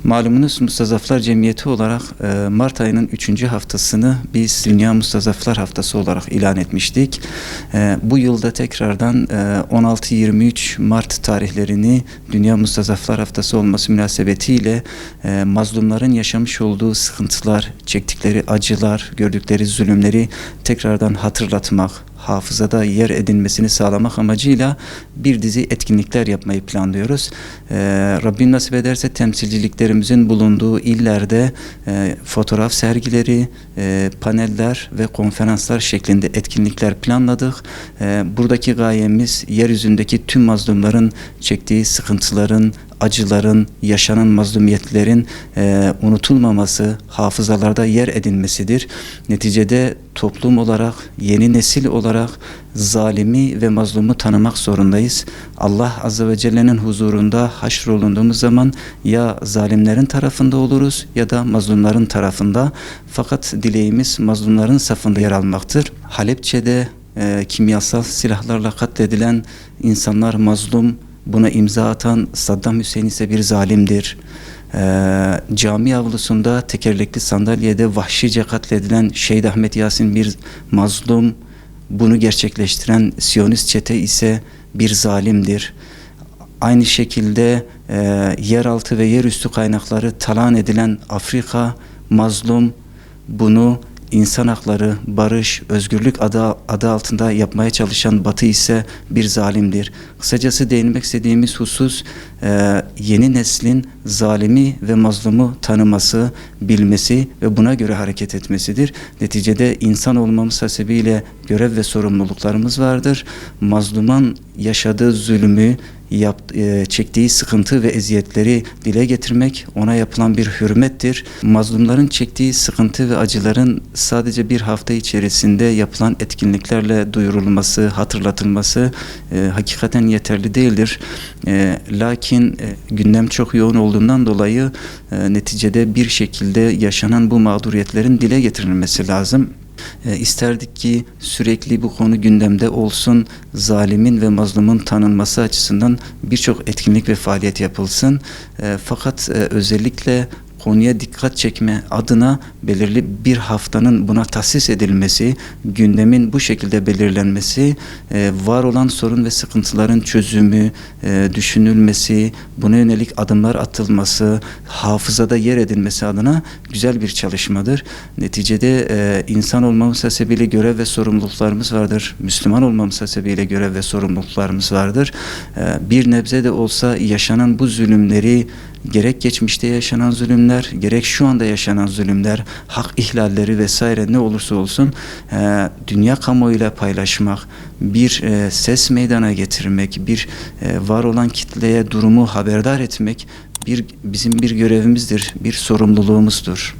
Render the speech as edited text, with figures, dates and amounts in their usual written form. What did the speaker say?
Malumunuz Mustazaflar Cemiyeti olarak Mart ayının 3. haftasını biz Dünya Mustazaflar Haftası olarak ilan etmiştik. Bu yılda tekrardan 16-23 Mart tarihlerini Dünya Mustazaflar Haftası olması münasebetiyle mazlumların yaşamış olduğu sıkıntılar, çektikleri acılar, gördükleri zulümleri tekrardan hatırlatmak, hafızada yer edinmesini sağlamak amacıyla bir dizi etkinlikler yapmayı planlıyoruz. Rabbim nasip ederse temsilciliklerimizin bulunduğu illerde fotoğraf sergileri, paneller ve konferanslar şeklinde etkinlikler planladık. Buradaki gayemiz yeryüzündeki tüm mazlumların çektiği sıkıntıların, acıların, yaşanan mazlumiyetlerin unutulmaması, hafızalarda yer edinmesidir. Neticede toplum olarak, yeni nesil olarak zalimi ve mazlumu tanımak zorundayız. Allah Azze ve Celle'nin huzurunda haşrolunduğumuz zaman ya zalimlerin tarafında oluruz ya da mazlumların tarafında. Fakat dileğimiz mazlumların safında yer almaktır. Halepçe'de kimyasal silahlarla katledilen insanlar mazlum, buna imza atan Saddam Hüseyin ise bir zalimdir. Cami avlusunda tekerlekli sandalyede vahşice katledilen Şehit Ahmet Yasin bir mazlum, bunu gerçekleştiren Siyonist çete ise bir zalimdir. Aynı şekilde yeraltı ve yerüstü kaynakları talan edilen Afrika mazlum, bunu İnsan hakları, barış, özgürlük adı altında yapmaya çalışan Batı ise bir zalimdir. Kısacası değinmek istediğimiz husus yeni neslin zalimi ve mazlumu tanıması, bilmesi ve buna göre hareket etmesidir. Neticede insan olmamız hasebiyle görev ve sorumluluklarımız vardır. Mazluman yaşadığı zulmü, çektiği sıkıntı ve eziyetleri dile getirmek ona yapılan bir hürmettir. Mazlumların çektiği sıkıntı ve acıların sadece bir hafta içerisinde yapılan etkinliklerle duyurulması, hatırlatılması hakikaten yeterli değildir. Lakin gündem çok yoğun olduğundan dolayı neticede bir şekilde yaşanan bu mağduriyetlerin dile getirilmesi lazım. İsterdik ki sürekli bu konu gündemde olsun, zalimin ve mazlumun tanınması açısından birçok etkinlik ve faaliyet yapılsın. Fakat özellikle konuya dikkat çekme adına belirli bir haftanın buna tahsis edilmesi, gündemin bu şekilde belirlenmesi, var olan sorun ve sıkıntıların çözümü, düşünülmesi, buna yönelik adımlar atılması, hafızada yer edilmesi adına güzel bir çalışmadır. Neticede insan olmamız hasebiyle görev ve sorumluluklarımız vardır. Müslüman olmamız hasebiyle görev ve sorumluluklarımız vardır. Bir nebze de olsa yaşanan bu zulümleri, gerek geçmişte yaşanan zulümler, gerek şu anda yaşanan zulümler, hak ihlalleri vesaire ne olursa olsun dünya kamuoyuyla paylaşmak, bir ses meydana getirmek, bir var olan kitleye durumu haberdar etmek bizim bir görevimizdir, bir sorumluluğumuzdur.